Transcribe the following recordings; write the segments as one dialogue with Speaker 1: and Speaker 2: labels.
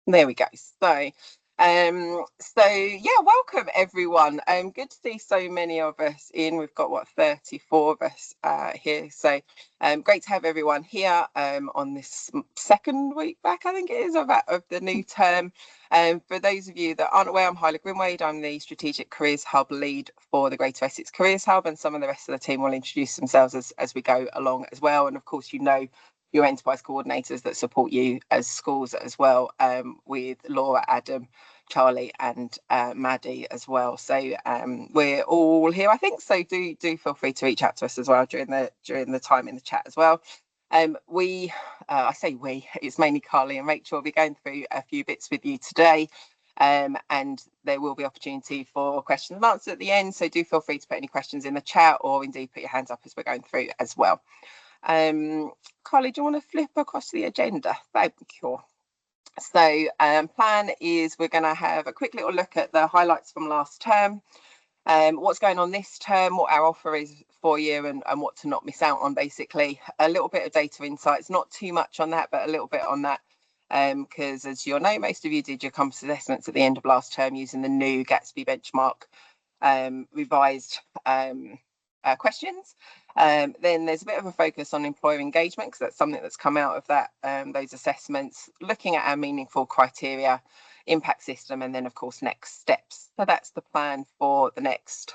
Speaker 1: There we go. So yeah, welcome everyone. Good to see so many of us in. We've got 34 of us here. So great to have everyone here on this second week back, I think it is, of the new term. For those of you that aren't aware, I'm Hyla Grimwade. I'm the Strategic Careers Hub lead for the Greater Essex Careers Hub, and some of the rest of the team will introduce themselves as we go along as well. And of course, your enterprise coordinators that support you as schools as well, with Laura, Adam, Charlie and Maddie as well. So we're all here, I think. So do feel free to reach out to us as well during the time in the chat as well. I say we, it's mainly Carly and Rachel will be going through a few bits with you today. And there will be opportunity for questions and answers at the end. So do feel free to put any questions in the chat, or indeed put your hands up as we're going through as well. Carly, do you want to flip across the agenda? Thank you. So plan is we're going to have a quick little look at the highlights from last term, what's going on this term, what our offer is for you, and what to not miss out on, basically. A little bit of data insights, not too much on that, but a little bit on that, because as you'll know, most of you did your compass assessments at the end of last term using the new Gatsby benchmark revised questions. Then there's a bit of a focus on employer engagement, because that's something that's come out of that those assessments, looking at our meaningful criteria, impact system, and then of course next steps. So that's the plan for the next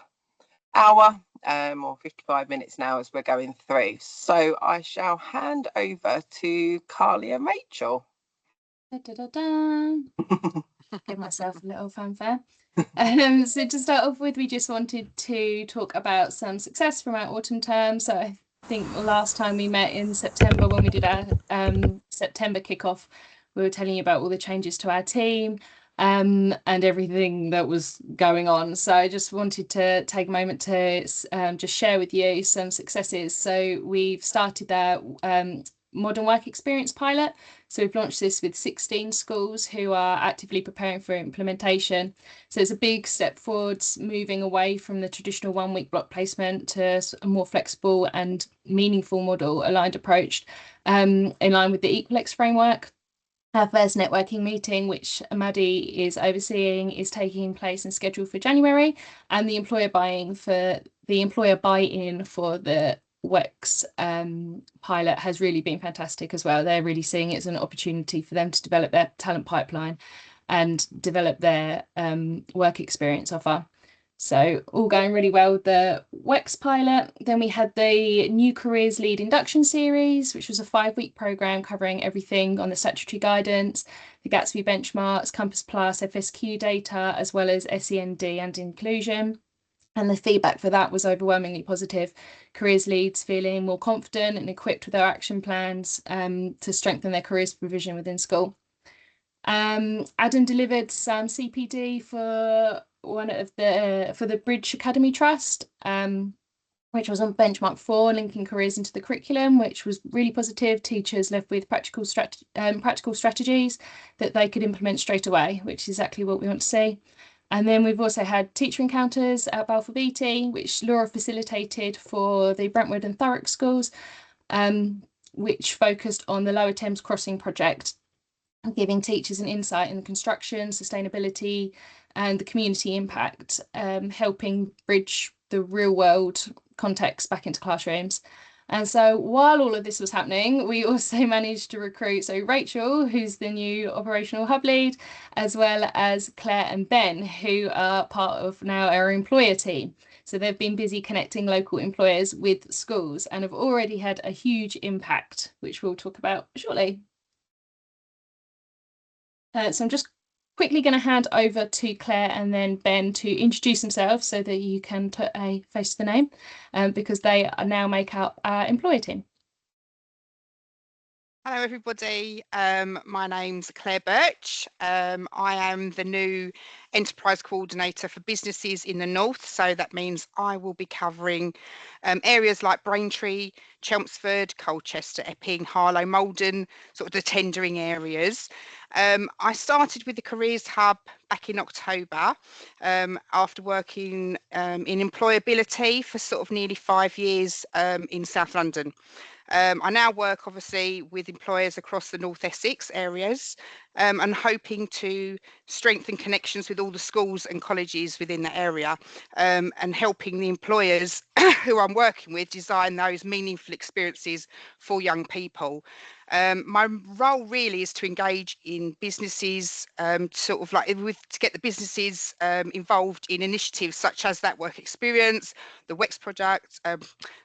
Speaker 1: hour or 55 minutes now as we're going through. So I shall hand over to Carly and Rachel.
Speaker 2: Give myself a little fanfare. So to start off with, we just wanted to talk about some success from our autumn term. So I think last time we met in September, when we did our September kickoff, we were telling you about all the changes to our team and everything that was going on. So I just wanted to take a moment to just share with you some successes. So we've started our modern work experience pilot. So we've launched this with 16 schools who are actively preparing for implementation. So it's a big step forwards, moving away from the traditional 1 week block placement to a more flexible and meaningful model aligned approach in line with the Equalex framework. Our first networking meeting, which Maddie is overseeing, is taking place and scheduled for January, and the employer buy-in for the WEX pilot has really been fantastic as well. They're really seeing it as an opportunity for them to develop their talent pipeline and develop their work experience offer. So all going really well with the WEX pilot. Then we had the New Careers Lead Induction Series, which was a 5-week programme covering everything on the statutory guidance, the Gatsby benchmarks, Compass Plus, FSQ data, as well as SEND and inclusion. And the feedback for that was overwhelmingly positive. Careers leads feeling more confident and equipped with their action plans to strengthen their careers provision within school. Adam delivered some CPD for the Bridge Academy Trust, which was on benchmark 4, linking careers into the curriculum, which was really positive. Teachers left with practical strategies that they could implement straight away, which is exactly what we want to see. And then we've also had teacher encounters at Balfour Beatty, which Laura facilitated for the Brentwood and Thurrock schools, which focused on the Lower Thames Crossing project, giving teachers an insight in construction, sustainability, and the community impact, helping bridge the real world context back into classrooms. And so while all of this was happening, we also managed to recruit Rachel, who's the new operational hub lead, as well as Claire and Ben, who are part of now our employer team. So they've been busy connecting local employers with schools and have already had a huge impact, which we'll talk about shortly. So I'm just quickly going to hand over to Claire and then Ben to introduce themselves so that you can put a face to the name, because they now make up our employer team.
Speaker 3: Hello everybody, my name's Claire Birch. I am the new Enterprise Coordinator for businesses in the North, so that means I will be covering areas like Braintree, Chelmsford, Colchester, Epping, Harlow, Malden, sort of the tendering areas. I started with the Careers Hub back in October after working in employability for sort of nearly 5 years in South London. I now work obviously with employers across the North Essex areas and hoping to strengthen connections with all the schools and colleges within the area and helping the employers who I'm working with design those meaningful experiences for young people. My role really is to engage in businesses, sort of like to get the businesses involved in initiatives such as that work experience, the WEX project,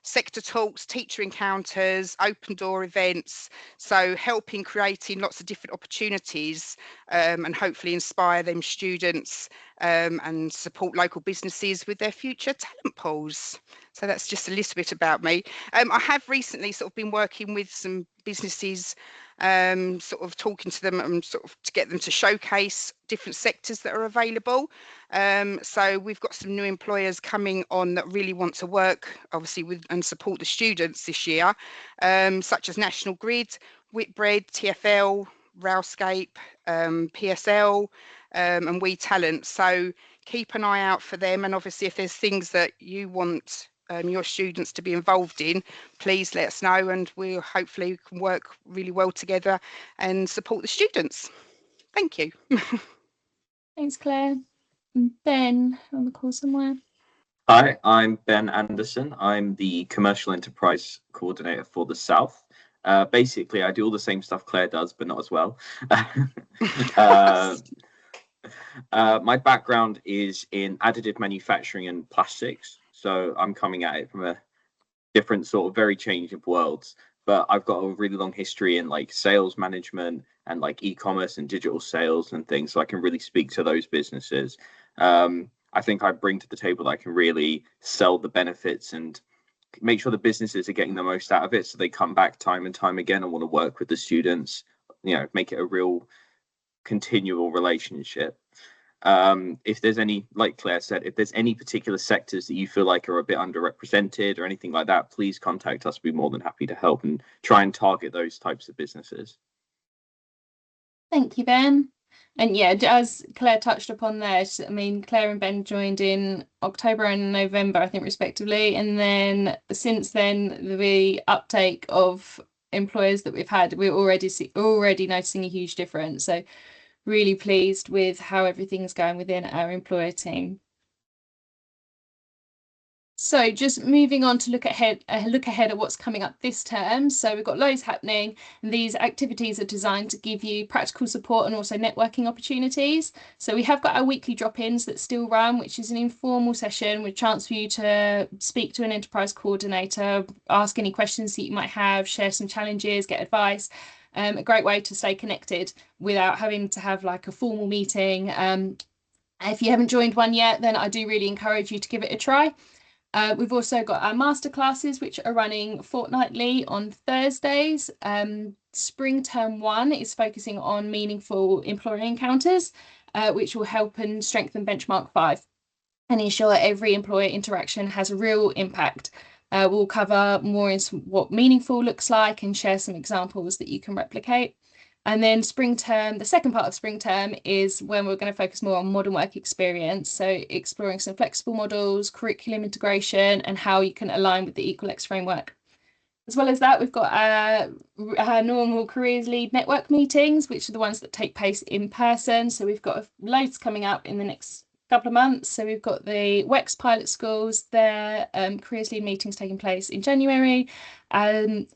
Speaker 3: sector talks, teacher encounters, open door events. So helping creating lots of different opportunities and hopefully inspire them students and support local businesses with their future talent pools. So that's just a little bit about me. I have recently sort of been working with some businesses, sort of talking to them and sort of to get them to showcase different sectors that are available. So we've got some new employers coming on that really want to work obviously with and support the students this year, such as National Grid, Whitbread, TfL, Railscape, PSL and We Talent. So keep an eye out for them, and obviously if there's things that you want your students to be involved in, please let us know, and we'll hopefully can work really well together and support the students. Thank you.
Speaker 2: Thanks, Claire. Ben on the call somewhere.
Speaker 4: Hi, I'm Ben Anderson. I'm the Commercial Enterprise Coordinator for the South. Basically, I do all the same stuff Claire does, but not as well. My background is in additive manufacturing and plastics. So I'm coming at it from a different sort of very change of worlds. But I've got a really long history in like sales management and like e-commerce and digital sales and things. So I can really speak to those businesses. I think I bring to the table that I can really sell the benefits and make sure the businesses are getting the most out of it, so they come back time and time again and want to work with the students, make it a real continual relationship. If there's any, like Claire said, if there's any particular sectors that you feel like are a bit underrepresented or anything like that, please contact us. We'd be more than happy to help and try and target those types of businesses.
Speaker 2: Thank you, Ben. And yeah, as Claire touched upon there, I mean, Claire and Ben joined in October and November, I think, respectively. And then since then, the uptake of employers that we've had, we're already noticing a huge difference. So really pleased with how everything's going within our employer team. So just moving on to look ahead at what's coming up this term. So we've got loads happening, and these activities are designed to give you practical support and also networking opportunities. So we have got our weekly drop-ins that still run, which is an informal session with a chance for you to speak to an enterprise coordinator, ask any questions that you might have, share some challenges, get advice. A great way to stay connected without having to have like a formal meeting. If you haven't joined one yet, then I do really encourage you to give it a try. We've also got our masterclasses, which are running fortnightly on Thursdays. Spring term 1 is focusing on meaningful employer encounters, which will help and strengthen benchmark 5 and ensure every employer interaction has a real impact. We'll cover more in what meaningful looks like and share some examples that you can replicate. And then spring term, the second part of spring term is when we're going to focus more on modern work experience. So exploring some flexible models, curriculum integration, and how you can align with the EqualX framework. As well as that, we've got our normal careers lead network meetings, which are the ones that take place in person. So we've got loads coming up in the next couple of months. So we've got the WEX pilot schools, their careers lead meetings taking place in January,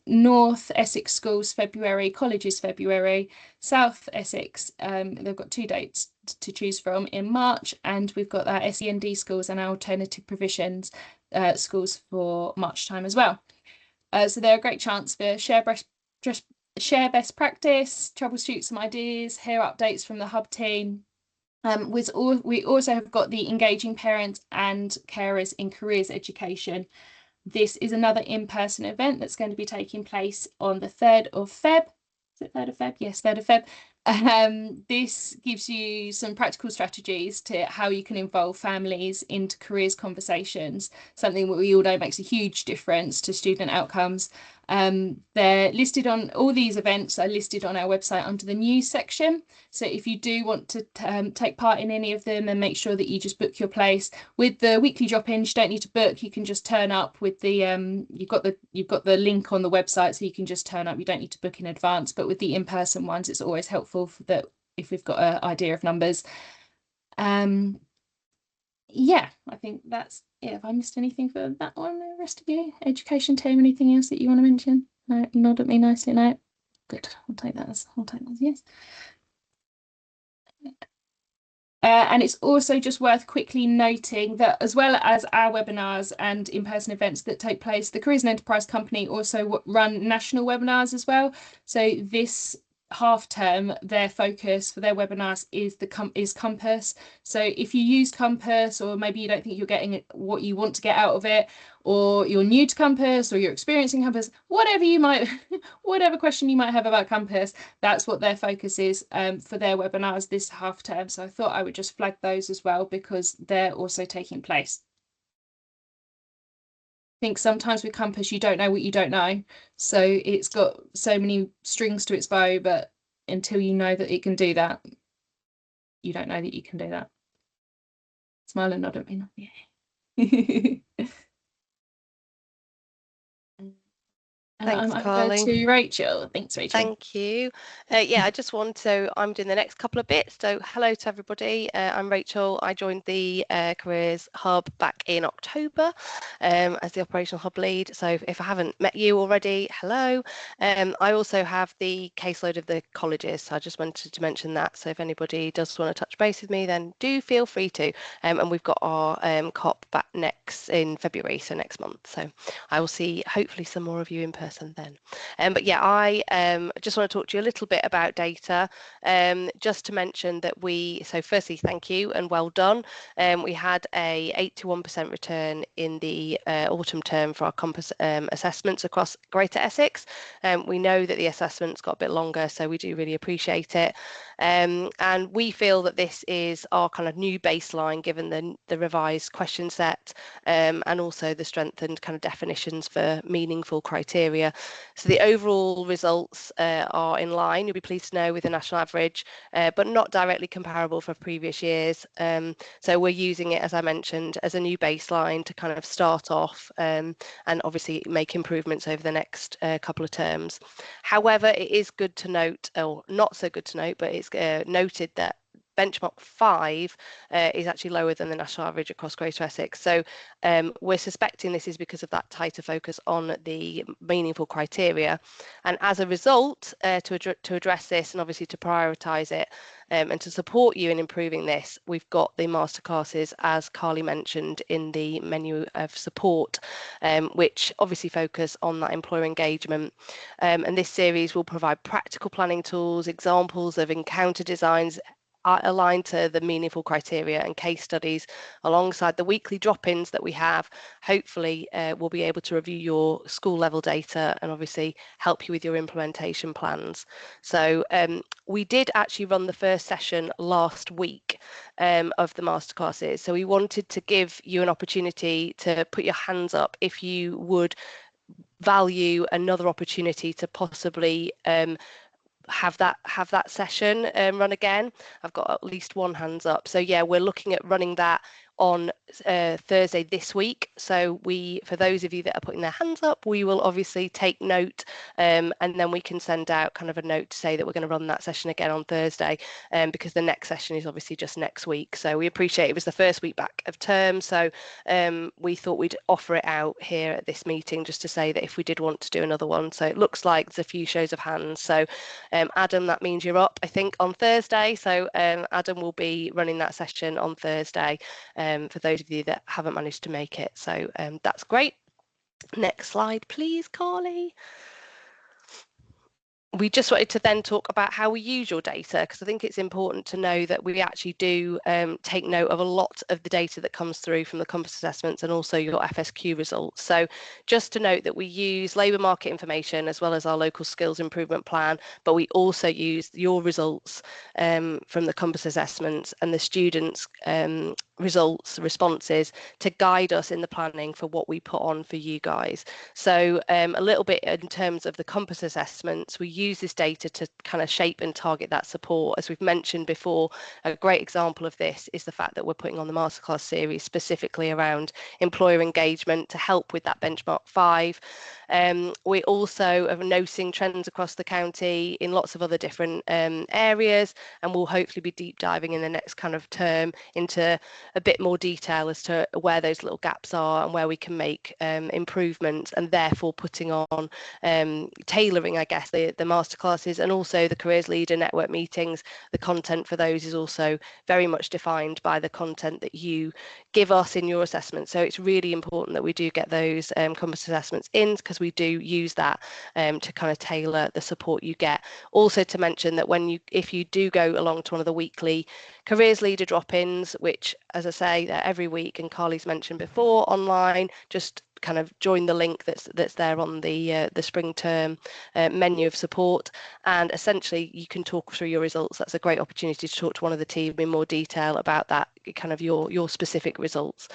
Speaker 2: North Essex schools February, colleges February, South Essex, they've got 2 dates to choose from in March, and we've got our SEND schools and our alternative provisions schools for March time as well. So they're a great chance for share best practice, troubleshoot some ideas, hear updates from the hub team. We also have got the Engaging Parents and Carers in Careers Education. This is another in-person event that's going to be taking place on the 3rd of Feb. Is it 3rd of Feb? Yes, 3rd of Feb. This gives you some practical strategies to how you can involve families into careers conversations, something that we all know makes a huge difference to student outcomes. They're listed on, all these events are listed on our website under the news section. So if you do want to take part in any of them, then make sure that you just book your place. With the weekly drop-ins, you don't need to book, you can just turn up with the you've got the link on the website, so you can just turn up, you don't need to book in advance. But with the in-person ones, it's always helpful for that if we've got an idea of numbers. Yeah, I think that's it. Have I missed anything for that one? The rest of you, education team, anything else that you want to mention? No, nod at me nicely. No, good. I'll take that as yes. And it's also just worth quickly noting that, as well as our webinars and in-person events that take place, the Careers and Enterprise Company also run national webinars as well. So this half term, their focus for their webinars is Compass. So if you use Compass, or maybe you don't think you're getting what you want to get out of it, or you're new to Compass, or you're experiencing Compass, whatever question you might have about Compass, that's what their focus is for their webinars this half term. So I thought I would just flag those as well, because they're also taking place. I think sometimes with Compass, you don't know what you don't know. So it's got so many strings to its bow, but until you know that it can do that, you don't know that you can do that. Smile and nod at me. Yeah.
Speaker 5: Thanks,
Speaker 2: I'm
Speaker 5: Carly.
Speaker 2: over to Rachel. Thanks, Rachel.
Speaker 5: Thank you. Yeah, I just want to, I'm doing the next couple of bits. So hello to everybody. I'm Rachel. I joined the Careers Hub back in October as the Operational Hub lead. So if I haven't met you already, hello. I also have the caseload of the colleges. So I just wanted to mention that. So if anybody does want to touch base with me, then do feel free to. And we've got our COP back in February, so next month. So I will see hopefully some more of you in person then. But yeah, I just want to talk to you a little bit about data, just to mention that so firstly, thank you and well done. We had a 81% return in the autumn term for our Compass assessments across Greater Essex. We know that the assessments got a bit longer, so we do really appreciate it. And we feel that this is our kind of new baseline, given the revised question set and also the strengthened kind of definitions for meaningful criteria. So the overall results are in line, you'll be pleased to know, with the national average, but not directly comparable for previous years. So we're using it, as I mentioned, as a new baseline to kind of start off and obviously make improvements over the next couple of terms. However, it is good to note, or not so good to note, but it's noted that benchmark 5 is actually lower than the national average across Greater Essex. So we're suspecting this is because of that tighter focus on the meaningful criteria. And as a result, to address this and obviously to prioritise it and to support you in improving this, we've got the masterclasses, as Carly mentioned, in the menu of support, which obviously focus on that employer engagement. And this series will provide practical planning tools, examples of encounter designs aligned to the meaningful criteria, and case studies alongside the weekly drop-ins that we have. Hopefully we'll be able to review your school level data and obviously help you with your implementation plans. So we did actually run the first session last week of the masterclasses, so we wanted to give you an opportunity to put your hands up if you would value another opportunity to possibly have that session run again. I've got at least one hands up. So yeah, we're looking at running that on Thursday this week. So for those of you that are putting their hands up, we will obviously take note and then we can send out kind of a note to say that we're going to run that session again on Thursday, because the next session is obviously just next week. So we appreciate it was the first week back of term, so we thought we'd offer it out here at this meeting just to say that if we did want to do another one. So it looks like there's a few shows of hands. So Adam, that means you're up, I think, on Thursday. So Adam will be running that session on Thursday for those of you that haven't managed to make it. So that's great. Next slide, please, Carly. we just wanted to then talk about how we use your data, because I think it's important to know that we actually do take note of a lot of the data that comes through from the Compass assessments and also your FSQ results. So just to note that we use labour market information as well as our local skills improvement plan, but we also use your results from the Compass assessments and the students' responses to guide us in the planning for what we put on for you guys. So a little bit in terms of the Compass assessments, we use this data to kind of shape and target that support. As we've mentioned before, a great example of this is the fact that we're putting on the masterclass series specifically around employer engagement to help with that benchmark 5. We also are noticing trends across the county in lots of other different areas, and we'll hopefully be deep diving in the next kind of term into a bit more detail as to where those little gaps are and where we can make improvements, and therefore putting on tailoring, I guess, the masterclasses and also the Careers Leader Network meetings. The content for those is also very much defined by the content that you give us in your assessment. So it's really important that we do get those Compass assessments in, because we do use that to kind of tailor the support you get. Also to mention that if you do go along to one of the weekly Careers Leader drop-ins, which, as I say, they're every week, and Carly's mentioned before, online, just kind of join the link that's there on the spring term menu of support, and essentially you can talk through your results. That's a great opportunity to talk to one of the team in more detail about that, kind of your specific results.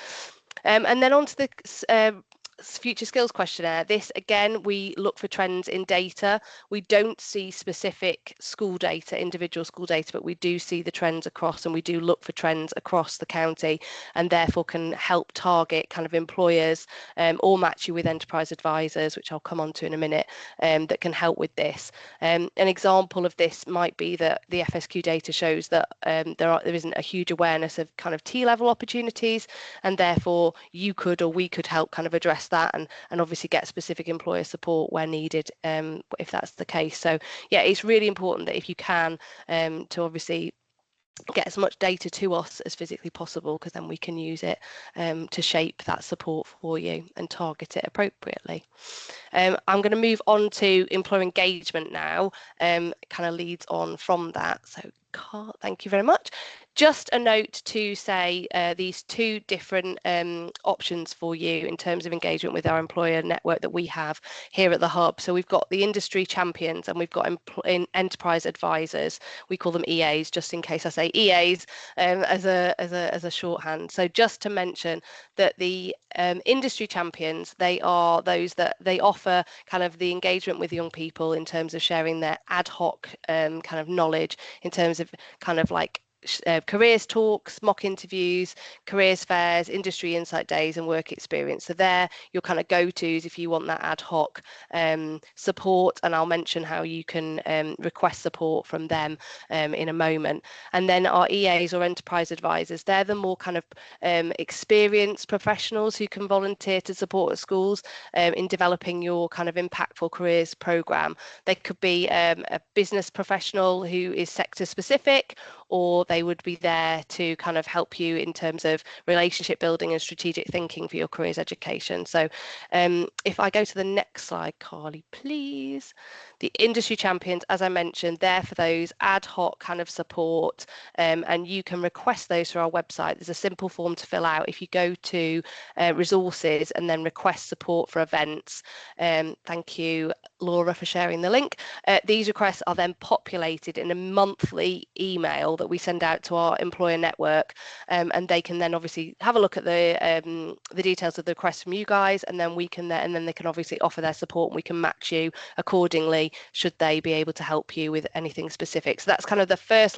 Speaker 5: And then on to the future skills questionnaire. This, again, we look for trends in data. We don't see specific school data, individual school data, but we do see the trends across, and we do look for trends across the county, and therefore can help target kind of employers or match you with enterprise advisors, which I'll come on to in a minute, that can help with this. An example of this might be that the FSQ data shows that there isn't a huge awareness of kind of T-level opportunities, and therefore you could, or we could, help kind of address that and obviously get specific employer support where needed, if that's the case. So yeah, it's really important that if you can, to obviously get as much data to us as physically possible, because then we can use it to shape that support for you and target it appropriately. I'm going to move on to employer engagement now, kind of leads on from that. So Carl, thank you very much. Just a note to say these two different options for you in terms of engagement with our employer network that we have here at the Hub. So we've got the industry champions and we've got enterprise advisors. We call them EAs, just in case I say EAs as a shorthand. So just to mention that the industry champions, they are those that they offer kind of the engagement with young people in terms of sharing their ad hoc kind of knowledge in terms of kind of like careers talks, mock interviews, careers fairs, industry insight days, and work experience. So they're your kind of go-tos if you want that ad hoc support, and I'll mention how you can request support from them in a moment. And then our EAs or enterprise advisors, they're the more kind of experienced professionals who can volunteer to support at schools in developing your kind of impactful careers program. They could be a business professional who is sector specific, or they would be there to kind of help you in terms of relationship building and strategic thinking for your careers education. So if I go to the next slide, Carly, please. The industry champions, as I mentioned, they're for those ad hoc kind of support, and you can request those through our website. There's a simple form to fill out if you go to resources and then request support for events. Thank you, Laura, for sharing the link. These requests are then populated in a monthly email that we send out to our employer network, and they can then obviously have a look at the details of the requests from you guys, and then we can and then they can obviously offer their support, and we can match you accordingly should they be able to help you with anything specific. So that's kind of the first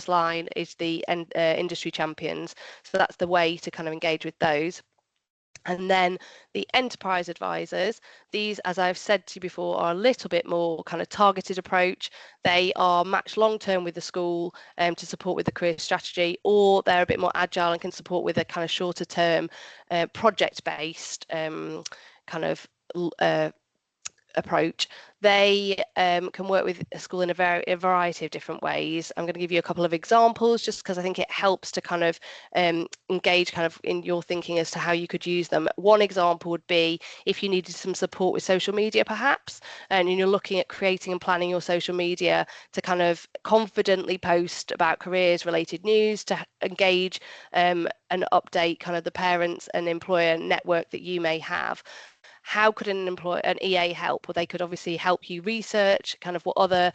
Speaker 5: line is the industry champions. So that's the way to kind of engage with those. And then the enterprise advisors, these, as I've said to you before, are a little bit more kind of targeted approach. They are matched long-term with the school to support with the career strategy, or they're a bit more agile and can support with a kind of shorter term project-based kind of approach, they can work with a school in a variety of different ways. I'm going to give you a couple of examples just because I think it helps to kind of engage kind of in your thinking as to how you could use them. One example would be if you needed some support with social media perhaps, and you're looking at creating and planning your social media to kind of confidently post about careers related news, to engage and update kind of the parents and employer network that you may have. How could an EA help? Well, they could obviously help you research kind of what other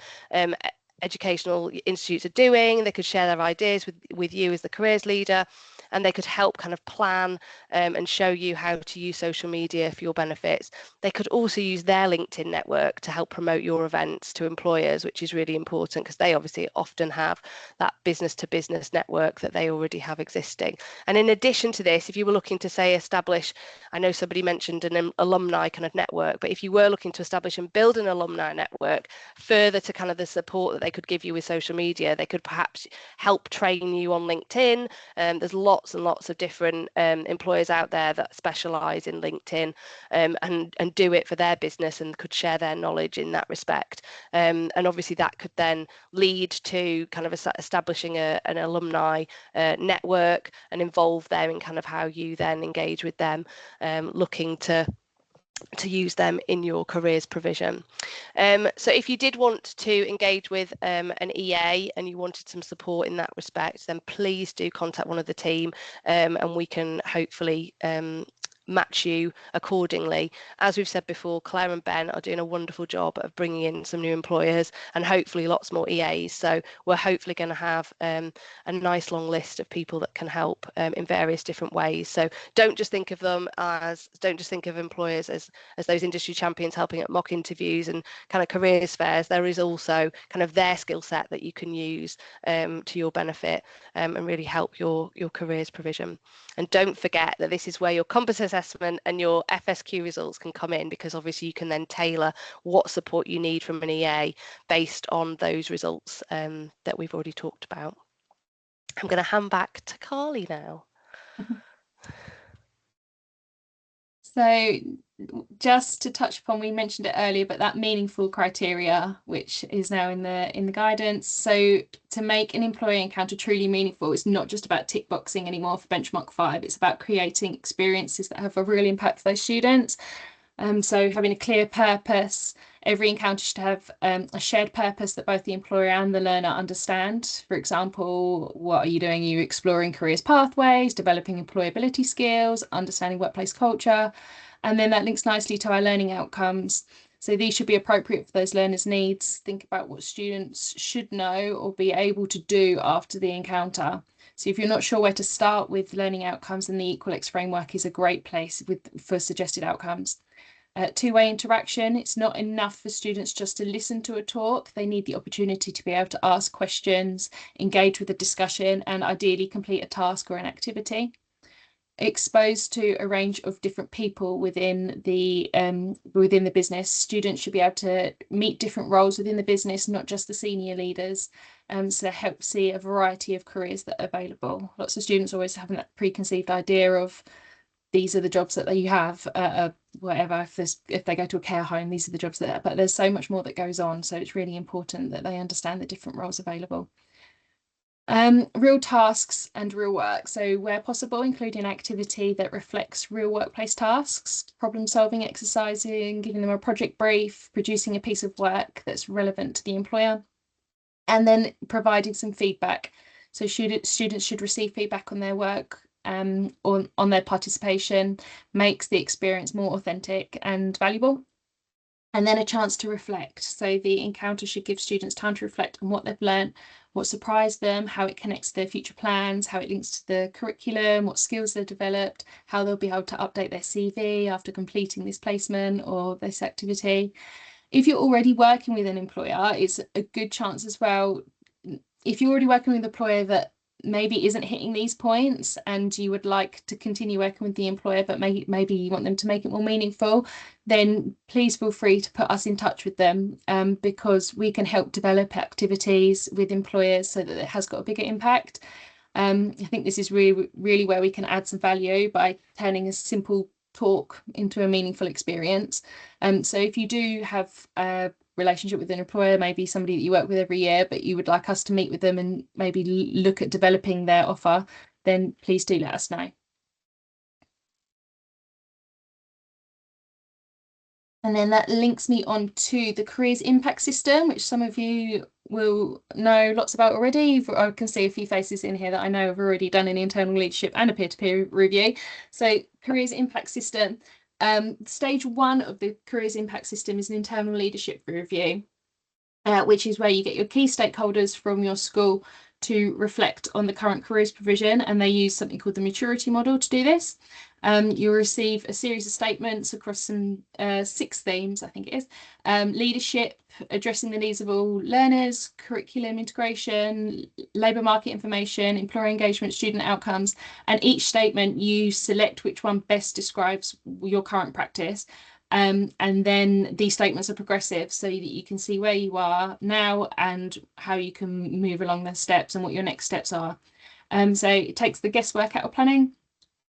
Speaker 5: educational institutes are doing. They could share their ideas with you as the careers leader, and they could help kind of plan and show you how to use social media for your benefits. They could also use their LinkedIn network to help promote your events to employers, which is really important because they obviously often have that business to business network that they already have existing. And in addition to this, if you were looking to say establish, I know somebody mentioned an alumni kind of network, but if you were looking to establish and build an alumni network further to kind of the support that they could give you with social media, they could perhaps help train you on LinkedIn. There's lots and lots of different employers out there that specialize in LinkedIn and do it for their business and could share their knowledge in that respect. And obviously that could then lead to kind of establishing an alumni network and involve them in kind of how you then engage with them, looking to use them in your careers provision. So if you did want to engage with an EA and you wanted some support in that respect, then please do contact one of the team and we can hopefully match you accordingly. As we've said before, Claire and Ben are doing a wonderful job of bringing in some new employers and hopefully lots more EAs. So we're hopefully going to have a nice long list of people that can help in various different ways. So don't just think of employers as those industry champions helping at mock interviews and kind of careers fairs. There is also kind of their skill set that you can use to your benefit and really help your careers provision. And don't forget that this is where your compass assessment and your FSQ results can come in, because obviously you can then tailor what support you need from an EA based on those results that we've already talked about. I'm going to hand back to Carly now.
Speaker 2: So just to touch upon, we mentioned it earlier, but that meaningful criteria, which is now in the guidance. So to make an employee encounter truly meaningful, it's not just about tick boxing anymore for benchmark 5. It's about creating experiences that have a real impact for those students. So having a clear purpose. Every encounter should have a shared purpose that both the employer and the learner understand. For example, what are you doing? Are you exploring careers pathways, developing employability skills, understanding workplace culture? And then that links nicely to our learning outcomes. So these should be appropriate for those learners' needs. Think about what students should know or be able to do after the encounter. So if you're not sure where to start with learning outcomes, then the EqualX framework is a great place for suggested outcomes. Two-way interaction. It's not enough for students just to listen to a talk. They need the opportunity to be able to ask questions, engage with the discussion, and ideally complete a task or an activity. Exposed to a range of different people within the business. Students should be able to meet different roles within the business, not just the senior leaders, so help see a variety of careers that are available. Lots of students always have that preconceived idea of these are the jobs that they have, whatever, if they go to a care home, these are the jobs that, but there's so much more that goes on. So it's really important that they understand the different roles available. Real tasks and real work. So where possible, including activity that reflects real workplace tasks, problem solving, exercising, giving them a project brief, producing a piece of work that's relevant to the employer, and then providing some feedback. So students should receive feedback on their work, on their participation, makes the experience more authentic and valuable. And then a chance to reflect. So the encounter should give students time to reflect on what they've learned, what surprised them, how it connects to their future plans, how it links to the curriculum, what skills they've developed, how they'll be able to update their CV after completing this placement or this activity. If you're already working with an employer, it's a good chance as well. If you're already working with an employer that maybe isn't hitting these points and you would like to continue working with the employer, but maybe you want them to make it more meaningful, then please feel free to put us in touch with them, because we can help develop activities with employers so that it has got a bigger impact. I think this is really where we can add some value by turning a simple talk into a meaningful experience. So if you do have a relationship with an employer, maybe somebody that you work with every year, but you would like us to meet with them and maybe look at developing their offer, then please do let us know. And then that links me on to the Careers Impact System, which some of you will know lots about already. I can see a few faces in here that I know have already done an internal leadership and a peer-to-peer review. So Careers Impact System, stage 1 of the Careers Impact System is an internal leadership review, which is where you get your key stakeholders from your school to reflect on the current careers provision, and they use something called the maturity model to do this. You'll receive a series of statements across some 6 themes, I think it is. Leadership, addressing the needs of all learners, curriculum integration, labour market information, employer engagement, student outcomes, and each statement you select which one best describes your current practice. And then these statements are progressive so that you can see where you are now and how you can move along the steps and what your next steps are. So it takes the guesswork out of planning.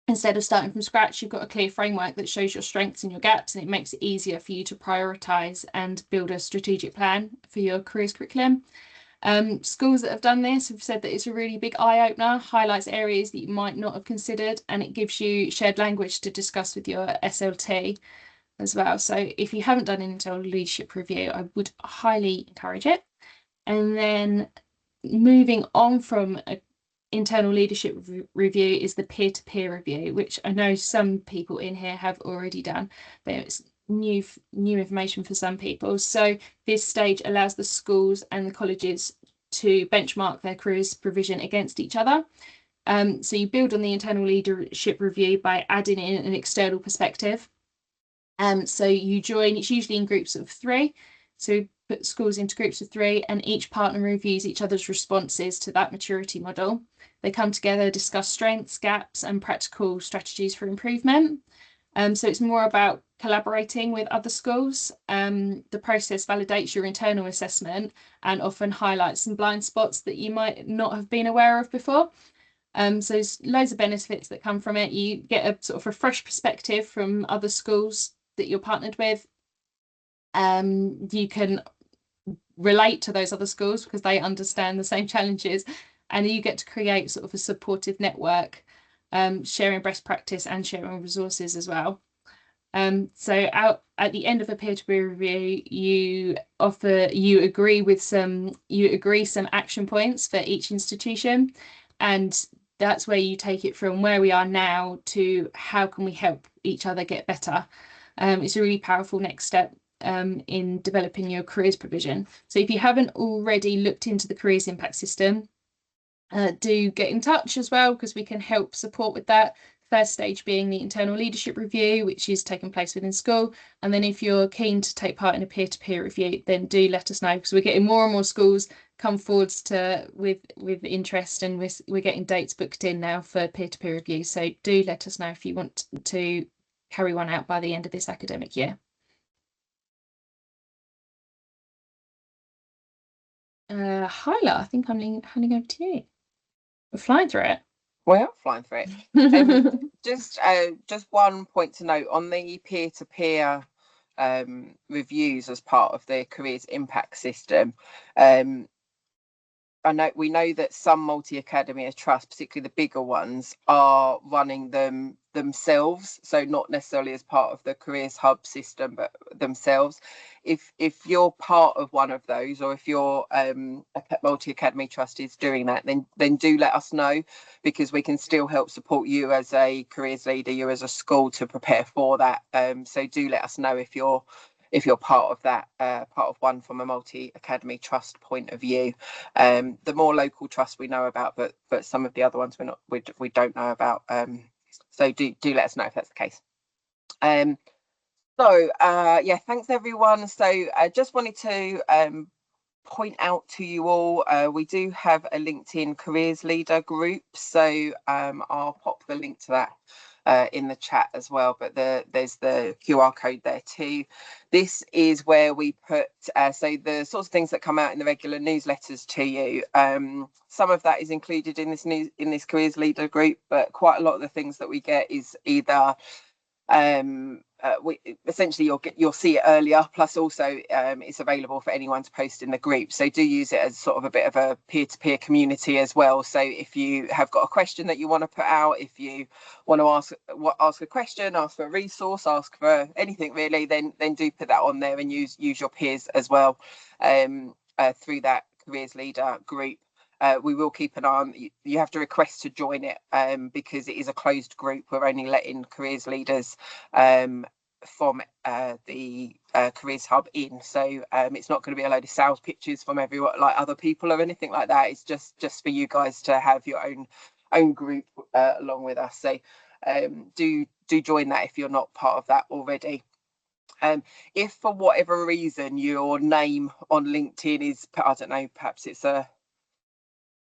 Speaker 2: Instead of starting from scratch, you've got a clear framework that shows your strengths and your gaps, and it makes it easier for you to prioritise and build a strategic plan for your careers curriculum. Schools that have done this have said that it's a really big eye-opener, highlights areas that you might not have considered, and it gives you shared language to discuss with your SLT as well. So if you haven't done an internal leadership review, I would highly encourage it. And then moving on from an internal leadership review is the peer-to-peer review, which I know some people in here have already done, but it's new information for some people. So this stage allows the schools and the colleges to benchmark their careers provision against each other. So you build on the internal leadership review by adding in an external perspective. So you join, it's usually in groups of 3. So put schools into groups of 3, and each partner reviews each other's responses to that maturity model. They come together, discuss strengths, gaps, and practical strategies for improvement. So it's more about collaborating with other schools. The process validates your internal assessment and often highlights some blind spots that you might not have been aware of before. So there's loads of benefits that come from it. You get a sort of a fresh perspective from other schools that you're partnered with. You can relate to those other schools because they understand the same challenges, and you get to create sort of a supportive network, sharing best practice and sharing resources as well. So out at the end of a peer-to-peer review, you agree some action points for each institution, and that's where you take it from where we are now to how can we help each other get better. It's a really powerful next step in developing your careers provision. So if you haven't already looked into the Careers Impact System, do get in touch as well, because we can help support with that. First stage being the internal leadership review, which is taking place within school. And then if you're keen to take part in a peer-to-peer review, then do let us know, because we're getting more and more schools come forwards with interest, and we're getting dates booked in now for peer-to-peer reviews. So do let us know if you want to carry one out by the end of this academic year. Hyla, I think I'm handing over to you. We're flying through it.
Speaker 1: We are flying through it. Just one point to note on the peer-to-peer reviews as part of the Careers Impact System. We know that some multi-academy trusts, particularly the bigger ones, are running them themselves, so not necessarily as part of the Careers Hub system, but themselves. If you're part of one of those, or if your multi-academy trust is doing that, then do let us know, because we can still help support you as a careers leader, you as a school, to prepare for that. So do let us know if you're part of that, part of one from a multi-academy trust point of view. The more local trusts we know about, but some of the other ones we don't know about. So do let us know if that's the case. Yeah, thanks everyone. So I just wanted to point out to you all, we do have a LinkedIn careers leader group, so I'll pop the link to that in the chat as well, but there's the QR code there too. This is where we put so the sorts of things that come out in the regular newsletters to you. Some of that is included in this careers leader group, but quite a lot of the things that we get is either essentially you'll see it earlier, plus also it's available for anyone to post in the group, so do use it as sort of a bit of a peer-to-peer community as well. So if you have got a question that you want to put out, if you want to ask a question, ask for a resource, ask for anything really, then do put that on there and use your peers as well through that Careers Leader group. We will keep an eye on, you have to request to join it because it is a closed group. We're only letting careers leaders from the Careers Hub in, so it's not going to be a load of sales pitches from everyone like other people or anything like that. It's just for you guys to have your own group along with us. So do join that if you're not part of that already. If for whatever reason your name on LinkedIn is, I don't know, perhaps it's a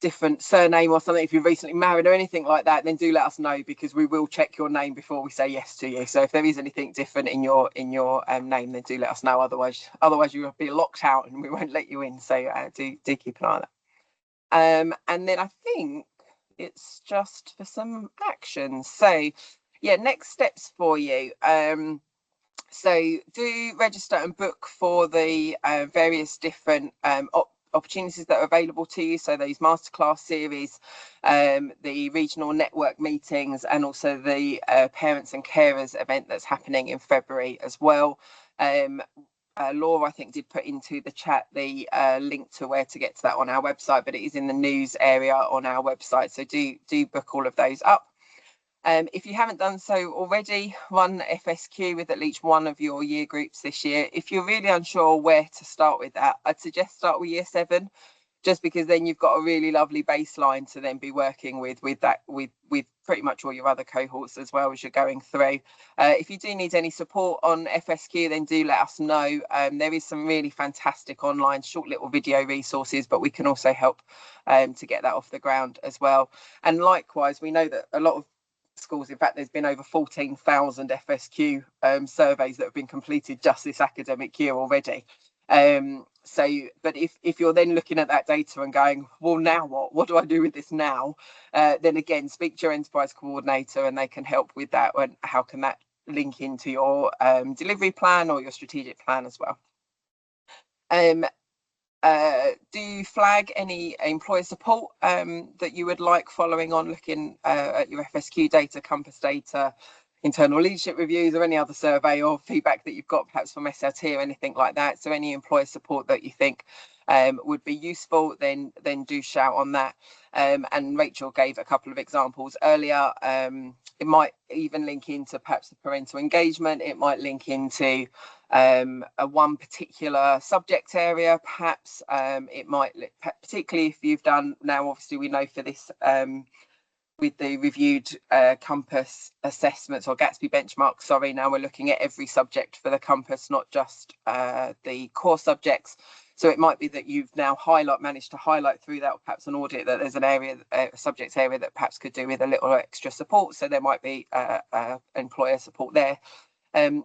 Speaker 1: different surname or something, if you're recently married or anything like that, then do let us know, because we will check your name before we say yes to you. So if there is anything different in your name, then do let us know. Otherwise you will be locked out and we won't let you in. So do keep an eye on that. And then I think it's just for some actions. So yeah, next steps for you. So do register and book for the various different opportunities that are available to you. So those masterclass series, the regional network meetings, and also the parents and carers event that's happening in February as well. Laura, I think, did put into the chat the link to where to get to that on our website, but it is in the news area on our website. So do book all of those up. If you haven't done so already, run FSQ with at least one of your year groups this year. If you're really unsure where to start with that, I'd suggest start with year 7, just because then you've got a really lovely baseline to then be working with pretty much all your other cohorts as well as you're going through. If you do need any support on FSQ, then do let us know. There is some really fantastic online short little video resources, but we can also help to get that off the ground as well. And likewise, we know that a lot of schools, in fact there's been over 14,000 FSQ surveys that have been completed just this academic year already. But if you're then looking at that data and going, well, now what do I do with this now, then again, speak to your enterprise coordinator and they can help with that, and how can that link into your delivery plan or your strategic plan as well. Do flag any employer support that you would like following on looking at your FSQ data, Compass data, internal leadership reviews, or any other survey or feedback that you've got perhaps from SLT or anything like that. So any employer support that you think would be useful, then do shout on that. And Rachel gave a couple of examples earlier. It might even link into perhaps the parental engagement. It might link into one particular subject area, perhaps. It might, particularly if you've done, now obviously we know for this with the reviewed Compass assessments, or Gatsby benchmarks, sorry, now we're looking at every subject for the Compass, not just the core subjects. So it might be that you've now managed to highlight through that, or perhaps an audit, that there's an area, a subject area that perhaps could do with a little extra support. So there might be employer support there.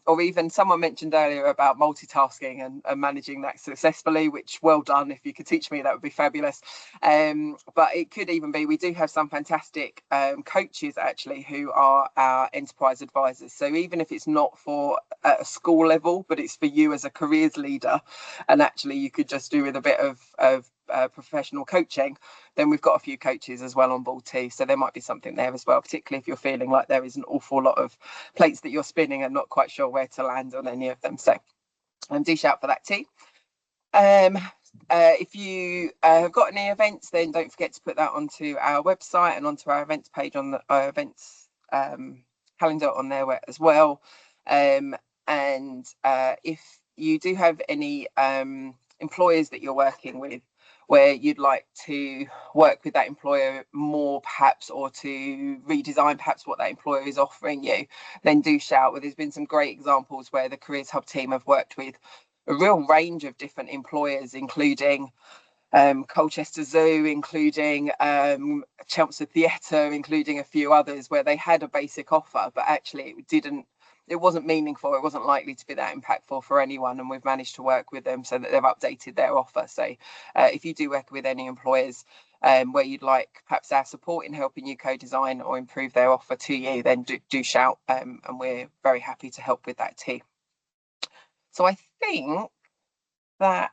Speaker 1: Or even someone mentioned earlier about multitasking and managing that successfully, which, well done. If you could teach me, that would be fabulous. But it could even be, we do have some fantastic coaches actually who are our enterprise advisors. So even if it's not for a school level, but it's for you as a careers leader, and actually you could just do with a bit of professional coaching, then we've got a few coaches as well on board too. So there might be something there as well, particularly if you're feeling like there is an awful lot of plates that you're spinning and not quite sure where to land on any of them. So do shout for that too. If you have got any events, then don't forget to put that onto our website and onto our events page on the events calendar on there as well. And if you do have any employers that you're working with where you'd like to work with that employer more perhaps, or to redesign perhaps what that employer is offering you, then do shout. Well, there's been some great examples where the Careers Hub team have worked with a real range of different employers, including Colchester Zoo, including Chelmsford Theatre, including a few others, where they had a basic offer, but actually it wasn't meaningful, it wasn't likely to be that impactful for anyone, and we've managed to work with them so that they've updated their offer. So if you do work with any employers where you'd like perhaps our support in helping you co-design or improve their offer to you, then do shout, and we're very happy to help with that too. So I think that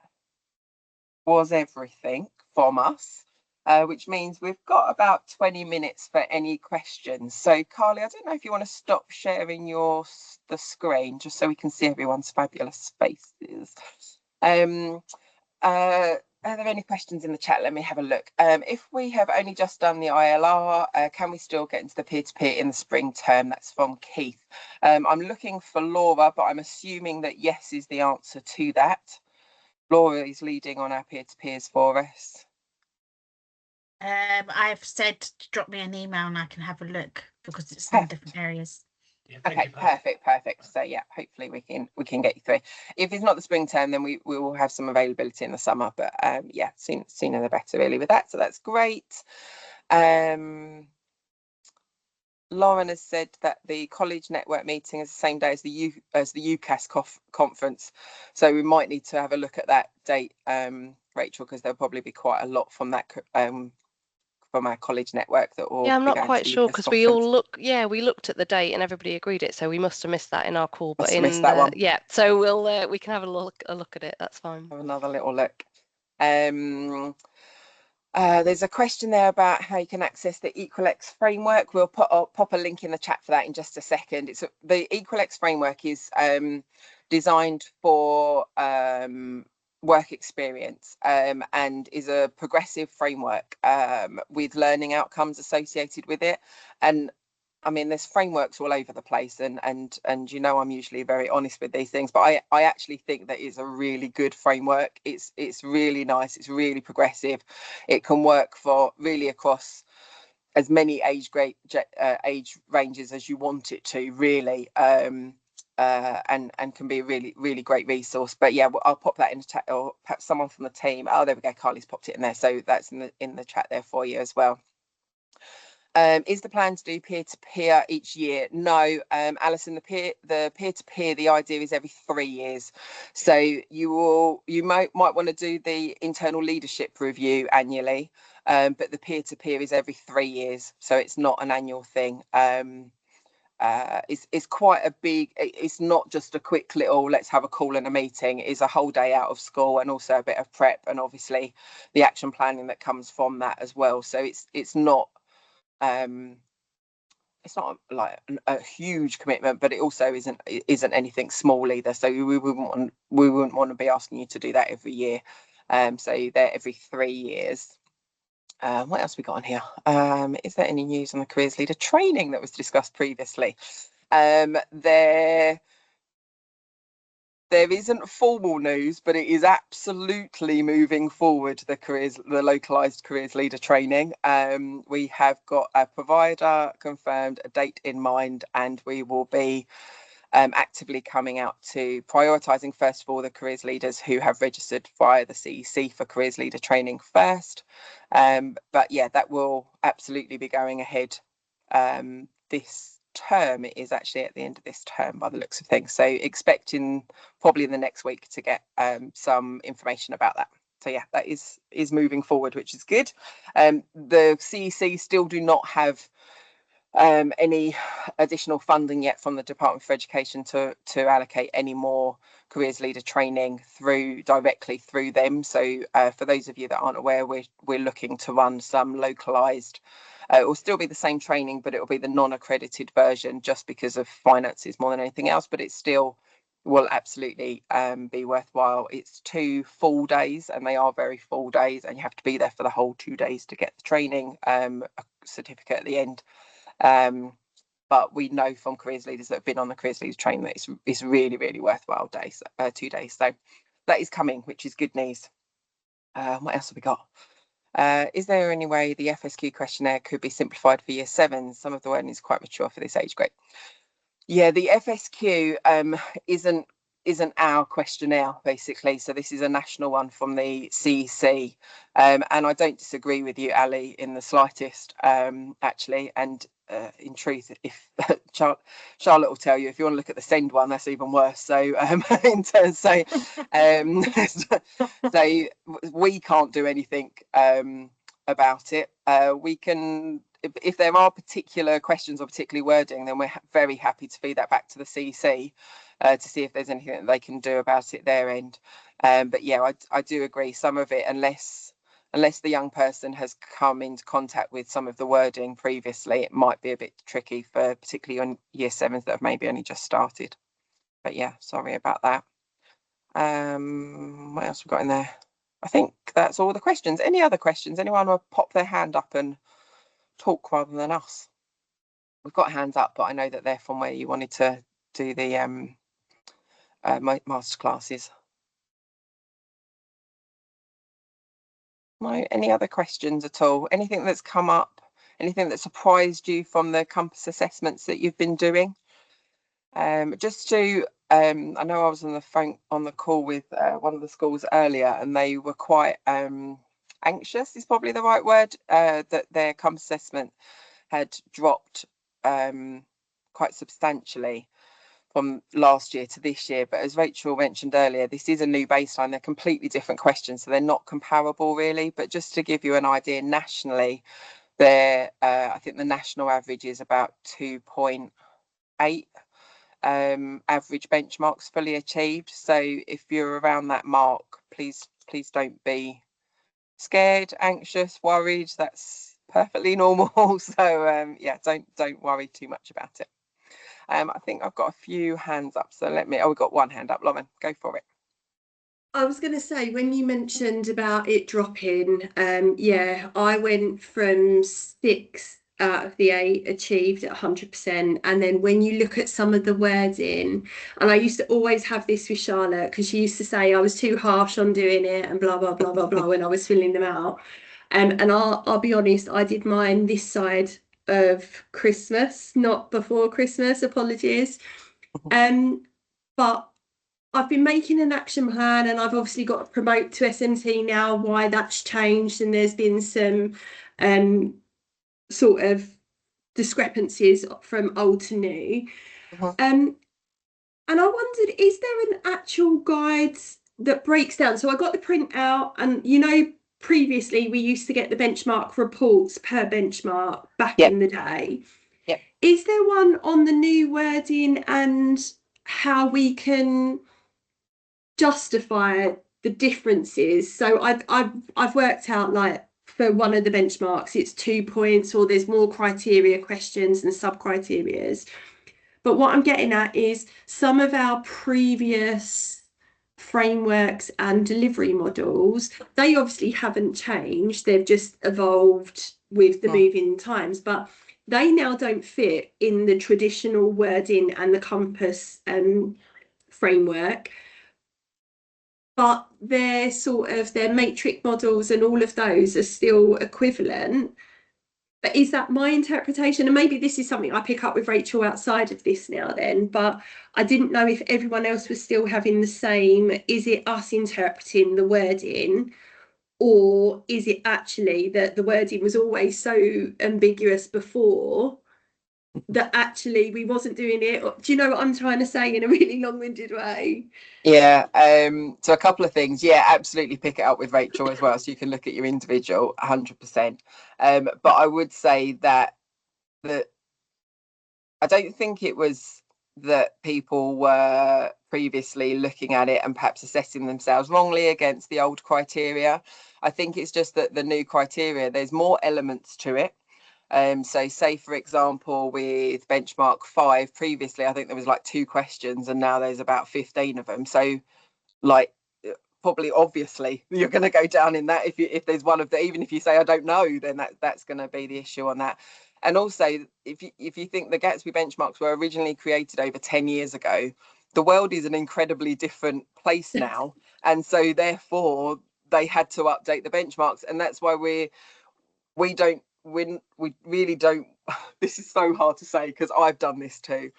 Speaker 1: was everything from us, which means we've got about 20 minutes for any questions. So Carly, I don't know if you want to stop sharing the screen just so we can see everyone's fabulous faces. Are there any questions in the chat? Let me have a look. If we have only just done the ILR, can we still get into the peer-to-peer in the spring term? That's from Keith. I'm looking for Laura, but I'm assuming that yes is the answer to that. Laura is leading on our peer-to-peers for us.
Speaker 6: I've said to drop me an email and I can have a look because it's in different areas.
Speaker 7: Yeah,
Speaker 1: Okay, perfect. So yeah, hopefully we can get you through. If it's not the spring term, then we will have some availability in the summer. But yeah, sooner the better really with that. So that's great. Lauren has said that the college network meeting is the same day as the UCAS conference, so we might need to have a look at that date, Rachel, because there'll probably be quite a lot from that from our college network that will.
Speaker 5: Yeah, I'm
Speaker 1: be
Speaker 5: not
Speaker 1: going
Speaker 5: quite
Speaker 1: to the
Speaker 5: sure
Speaker 1: UCAS
Speaker 5: because we all
Speaker 1: conference.
Speaker 5: we looked at the date and everybody agreed it, so we must have missed that in our call. But
Speaker 1: Must have
Speaker 5: in
Speaker 1: missed that one.
Speaker 5: yeah, so we'll we can have a look at it. That's fine.
Speaker 1: Have another little look. There's a question there about how you can access the Equalex framework. We'll pop a link in the chat for that in just a second. The Equalex framework is designed for work experience and is a progressive framework with learning outcomes associated with it. And I mean, there's frameworks all over the place, and you know, I'm usually very honest with these things, but I actually think that it's a really good framework. It's really nice. It's really progressive. It can work for really across as many age ranges as you want it to, really, and can be a really great resource. But yeah, I'll pop that in the chat, or perhaps someone from the team. Oh, there we go. Carly's popped it in there, so that's in the chat there for you as well. Is the plan to do peer-to-peer each year? No, Alison, the peer-to-peer, the idea is every 3 years. So you might want to do the internal leadership review annually, but the peer-to-peer is every 3 years. So it's not an annual thing. It's quite a big, it's not just a quick little, let's have a call and a meeting. It's a whole day out of school and also a bit of prep and obviously the action planning that comes from that as well. So it's not like a huge commitment, but it also isn't anything small either. So we wouldn't want to be asking you to do that every year. So they're every 3 years. What else we got on here? Is there any news on the careers leader training that was discussed previously? There isn't formal news, but it is absolutely moving forward, the localized careers leader training. We have got a provider confirmed, a date in mind, and we will be actively coming out to prioritising, first of all, the careers leaders who have registered via the CEC for careers leader training first. But yeah, that will absolutely be going ahead this term. It is actually at the end of this term by the looks of things, so expecting probably in the next week to get some information about that. So yeah, that is moving forward, which is good. The CEC still do not have any additional funding yet from the Department for Education to allocate any more careers leader training directly through them. So for those of you that aren't aware, we're looking to run some localized. It will still be the same training, but it will be the non-accredited version just because of finances more than anything else, but it still will absolutely be worthwhile. It's 2 full days, and they are very full days, and you have to be there for the whole 2 days to get the training, a certificate at the end. But we know from careers leaders that have been on the careers leaders training that it's really, really worthwhile 2 days. So that is coming, which is good news. What else have we got? Is there any way the FSQ questionnaire could be simplified for year 7? Some of the wording is quite mature for this age grade. Yeah, the FSQ isn't our questionnaire, basically. So this is a national one from the CEC. And I don't disagree with you, Ali, in the slightest, actually. And in truth, if Charlotte will tell you, if you want to look at the SEND one, that's even worse. So so we can't do anything about it. We can, if there are particular questions or particular wording, then we're very happy to feed that back to the CC to see if there's anything that they can do about it their end. But yeah, I do agree. Some of it, unless the young person has come into contact with some of the wording previously, it might be a bit tricky for particularly on year 7s that have maybe only just started. But yeah, sorry about that. What else we got in there? I think that's all the questions. Any other questions? Anyone will pop their hand up and talk rather than us? We've got hands up, but I know that they're from where you wanted to do the master classes. No, any other questions at all? Anything that's come up? Anything that surprised you from the Compass assessments that you've been doing? Just to, I know I was on the call with one of the schools earlier, and they were quite anxious, is probably the right word, that their Compass assessment had dropped quite substantially from last year to this year. But as Rachel mentioned earlier, this is a new baseline. They're completely different questions, so they're not comparable really. But just to give you an idea, nationally, I think the national average is about 2.8 average benchmarks fully achieved. So if you're around that mark, please don't be scared, anxious, worried. That's perfectly normal. So yeah, don't worry too much about it. I think I've got a few hands up, so we've got one hand up. Lauren, go for it.
Speaker 7: I was going to say, when you mentioned about it dropping, yeah, I went from 6 out of the 8 achieved at 100%. And then when you look at some of the wording, and I used to always have this with Charlotte, because she used to say I was too harsh on doing it and blah, blah, blah, blah, blah, when I was filling them out. And I'll be honest, I did mine this side of Christmas, not before Christmas, apologies. But I've been making an action plan, and I've obviously got to promote to SMT now why that's changed, and there's been some sort of discrepancies from old to new. And I wondered, is there an actual guide that breaks down? So I got the printout, and previously we used to get the benchmark reports per benchmark back in the day. Is there one on the new wording and how we can justify the differences? So I've worked out, like, for one of the benchmarks it's 2 points, or there's more criteria questions and sub criterias. But what I'm getting at is some of our previous frameworks and delivery models, they obviously haven't changed, they've just evolved with the moving times, but they now don't fit in the traditional wording and the Compass framework. But their matrix models and all of those are still equivalent. But is that my interpretation? And maybe this is something I pick up with Rachel outside of this now then, but I didn't know if everyone else was still having the same. Is it us interpreting the wording, or is it actually that the wording was always so ambiguous before that actually we wasn't doing it? Do you know what I'm trying to say in a really long-winded way?
Speaker 1: Yeah, so a couple of things. Yeah, absolutely pick it up with Rachel as well, so you can look at your individual 100%. But I would say that I don't think it was that people were previously looking at it and perhaps assessing themselves wrongly against the old criteria. I think it's just that the new criteria, there's more elements to it. So say, for example, with benchmark 5, previously I think there was like 2 questions, and now there's about 15 of them. So like, probably obviously you're going to go down in that if there's one of the, even if you say I don't know, then that's going to be the issue on that. And also, if you think the Gatsby benchmarks were originally created over 10 years ago, the world is an incredibly different place now, and so therefore they had to update the benchmarks, and that's why we really don't. This is so hard to say because I've done this too,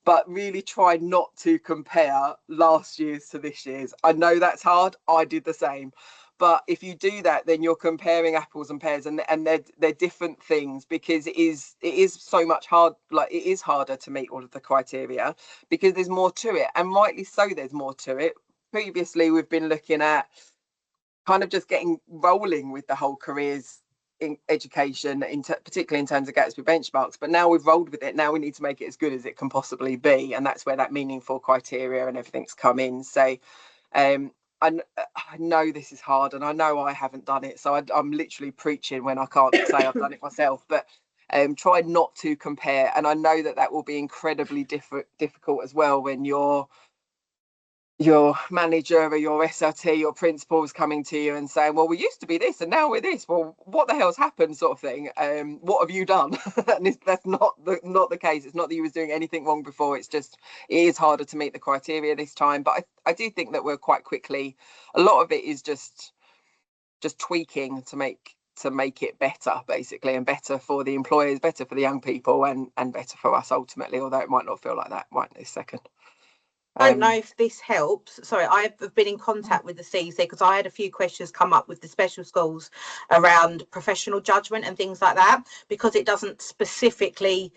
Speaker 1: but really try not to compare last year's to this year's. I know that's hard. I did the same. But if you do that, then you're comparing apples and pears, and they're different things, because it is so much hard. Like, it is harder to meet all of the criteria because there's more to it, and rightly so. There's more to it. Previously, we've been looking at kind of just getting rolling with the whole careers in education, particularly in terms of Gatsby benchmarks, but now we've rolled with it. Now we need to make it as good as it can possibly be, and that's where that meaningful criteria and everything's come in. So I know this is hard, and I know I haven't done it, so I'm literally preaching when I can't say I've done it myself, but try not to compare. And I know that will be incredibly difficult as well when your manager or your SLT, your principal is coming to you and saying, well, we used to be this and now we're this. Well, what the hell's happened, sort of thing. What have you done? And that's not the case. It's not that you was doing anything wrong before. It's just, it is harder to meet the criteria this time. But I do think that we're quite quickly, a lot of it is just tweaking to make it better, basically, and better for the employers, better for the young people, and better for us ultimately, although it might not feel like that right this second.
Speaker 8: I don't know if this helps. Sorry, I've been in contact with the CEC because I had a few questions come up with the special schools around professional judgment and things like that, because it doesn't specifically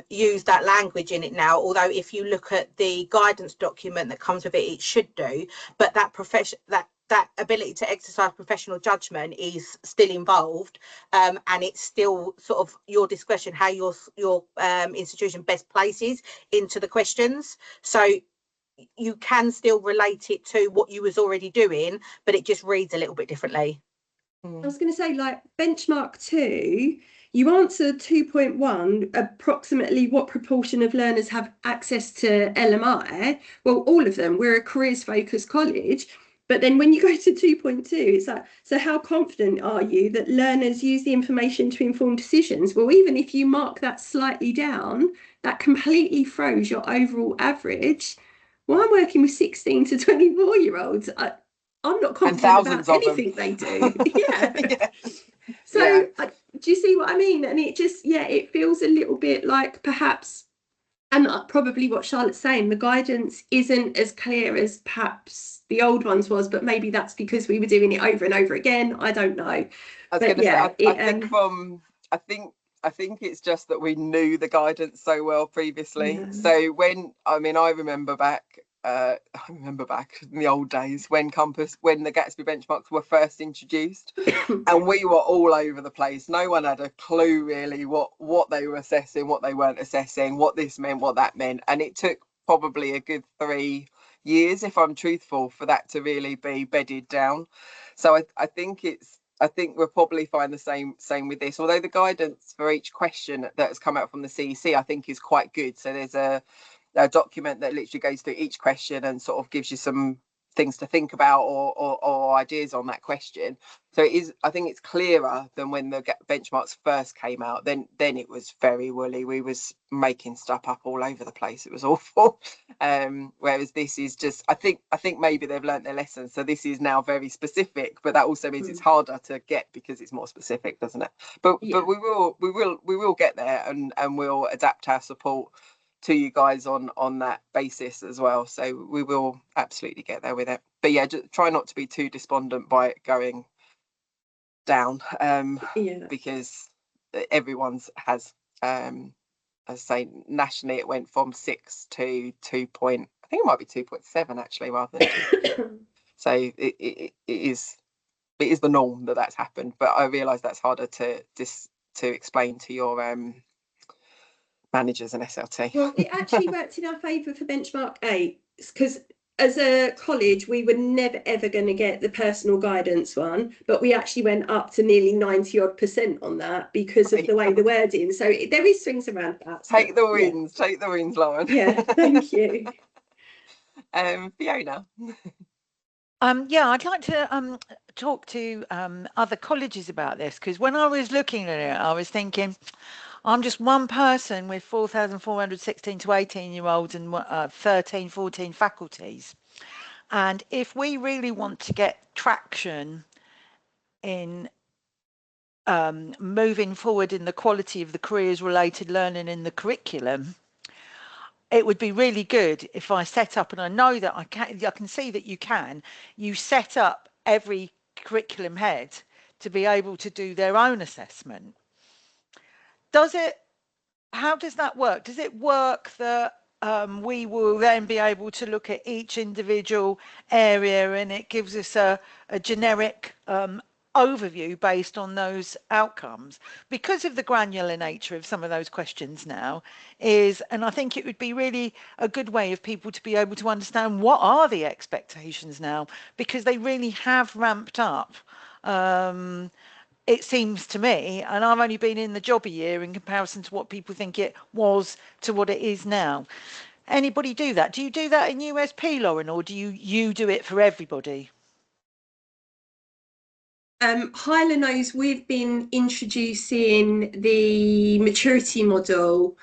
Speaker 8: use that language in it now. Although if you look at the guidance document that comes with it, it should do. But that ability to exercise professional judgment is still involved, and it's still sort of your discretion how your institution best places into the questions. So you can still relate it to what you was already doing, but it just reads a little bit differently.
Speaker 7: I was going to say, like benchmark 2, you answer 2.1, approximately what proportion of learners have access to LMI? Well, all of them. We're a careers focused college. But then when you go to 2.2, it's like, so how confident are you that learners use the information to inform decisions? Well, even if you mark that slightly down, that completely throws your overall average. Well, I'm working with 16 to 24-year-olds. I'm not confident about anything they do. Yeah. So do you see what I mean? And it just, it feels a little bit like perhaps, and probably what Charlotte's saying, the guidance isn't as clear as perhaps the old ones was, but maybe that's because we were doing it over and over again. I don't know.
Speaker 1: I was going to say, I think it's just that we knew the guidance so well previously. Yeah. So I remember back in the old days when the Gatsby benchmarks were first introduced, and we were all over the place. No one had a clue really what they were assessing, what they weren't assessing, what this meant, what that meant, and it took probably a good 3 years, if I'm truthful, for that to really be bedded down. So I think we'll probably find the same with this, although the guidance for each question that has come out from the CEC I think is quite good. So there's a document that literally goes through each question and sort of gives you some things to think about or ideas on that question. So I think it's clearer than when the benchmarks first came out. Then it was very woolly. We was making stuff up all over the place. It was awful. Whereas this is just, I think maybe they've learnt their lesson. So this is now very specific, but that also means it's harder to get because it's more specific, doesn't it? But we will get there, and we'll adapt our support to you guys on that basis as well. So we will absolutely get there with it. But just try not to be too despondent by it going down, because everyone's has, as I say, nationally it went from 6 to 2 point, I think it might be 2.7 actually, rather than 2. So it is the norm that's happened, but I realise that's harder to explain to your managers and SLT.
Speaker 7: Well, it actually worked in our favour for benchmark 8, because as a college we were never ever going to get the personal guidance one, but we actually went up to nearly 90% on that because of the way the wording. So there is swings around that.
Speaker 1: Take the wins, Lauren.
Speaker 7: Yeah, thank you.
Speaker 1: Fiona.
Speaker 9: I'd like to talk to other colleges about this, because when I was looking at it, I was thinking, I'm just one person with 4,416 to 18-year-olds and 13, 14 faculties. And if we really want to get traction in moving forward in the quality of the careers-related learning in the curriculum, it would be really good if I set up, and I know that I can see that you set up every curriculum head to be able to do their own assessment. How does that work? Does it work that we will then be able to look at each individual area and it gives us a generic overview based on those outcomes because of the granular nature of some of those questions now and I think it would be really a good way of people to be able to understand what are the expectations now, because they really have ramped up. It seems to me, and I've only been in the job a year in comparison to what people think it was to what it is now. Anybody do that? Do you do that in USP, Lauren, or do you do it for everybody?
Speaker 7: Hyla knows we've been introducing the maturity model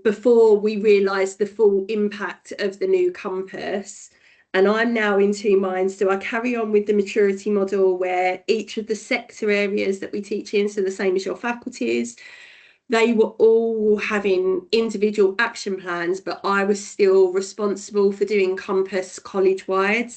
Speaker 7: before we realised the full impact of the new compass. And I'm now in two minds. Do I carry on with the maturity model where each of the sector areas that we teach in, so the same as your faculties, they were all having individual action plans, but I was still responsible for doing compass college-wide.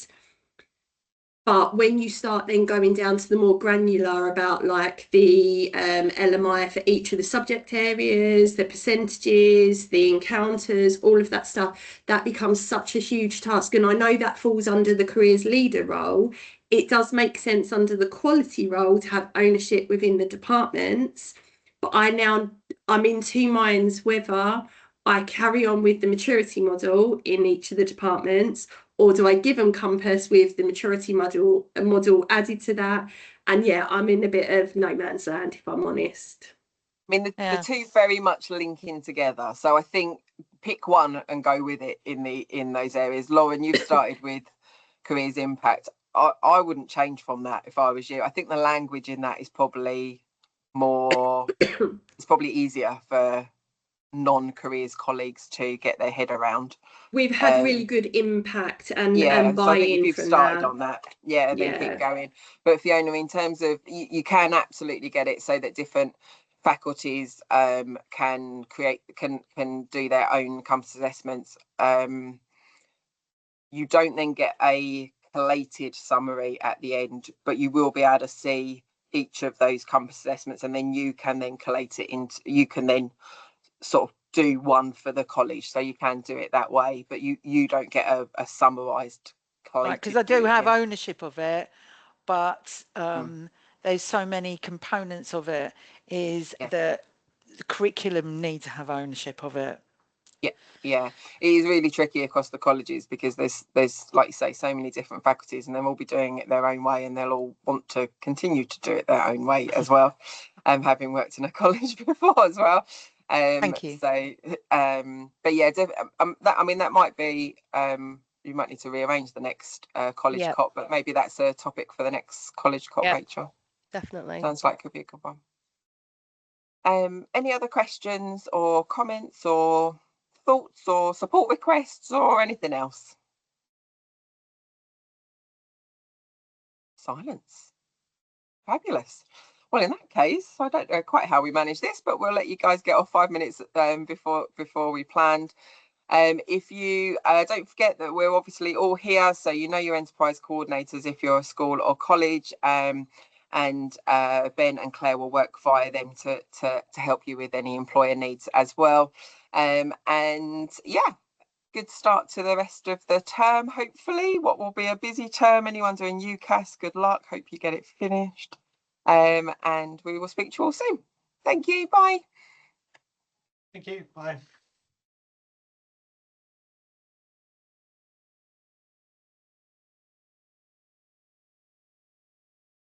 Speaker 7: But when you start then going down to the more granular about like the LMI for each of the subject areas, the percentages, the encounters, all of that stuff, that becomes such a huge task. And I know that falls under the careers leader role. It does make sense under the quality role to have ownership within the departments. But I'm in two minds whether I carry on with the maturity model in each of the departments, or do I give them compass with the maturity model added to that? And yeah, I'm in a bit of no man's land, if I'm honest.
Speaker 1: I mean, the two very much linking together. So I think pick one and go with it in those areas. Lauren, you've started with careers impact. I wouldn't change from that if I was you. I think the language in that is probably more, it's probably easier for non-careers colleagues to get their head around.
Speaker 7: We've had really good impact and buy-in
Speaker 1: so I think if you've
Speaker 7: from
Speaker 1: started
Speaker 7: that.
Speaker 1: on that, then keep going. But Fiona, in terms of you can absolutely get it so that different faculties can do their own compass assessments. You don't then get a collated summary at the end, but you will be able to see each of those compass assessments, and then you can then collate it into, you can then sort of do one for the college, so you can do it that way, but you don't get a summarized collated.
Speaker 9: Right, because I do have ownership of it, but there's so many components of it that the curriculum needs to have ownership of it.
Speaker 1: Yeah, it is really tricky across the colleges because there's like you say, so many different faculties, and they'll all be doing it their own way, and they'll all want to continue to do it their own way as well. Having worked in a college before as well.
Speaker 9: Thank you.
Speaker 1: So, but yeah, that might be. You might need to rearrange the next college COP, but maybe that's a topic for the next college COP, Rachel.
Speaker 5: Definitely.
Speaker 1: Sounds like could be a good one. Any other questions or comments or thoughts or support requests or anything else? Silence. Fabulous. Well, in that case, I don't know quite how we manage this, but we'll let you guys get off 5 minutes before we planned. If you don't forget that we're obviously all here, so you know your enterprise coordinators if you're a school or college, and Ben and Claire will work via them to help you with any employer needs as well. And yeah, good start to the rest of the term, hopefully. What will be a busy term. Anyone doing UCAS, good luck. Hope you get it finished. And we will speak to you all soon. Thank you. Bye.
Speaker 10: Thank you. Bye.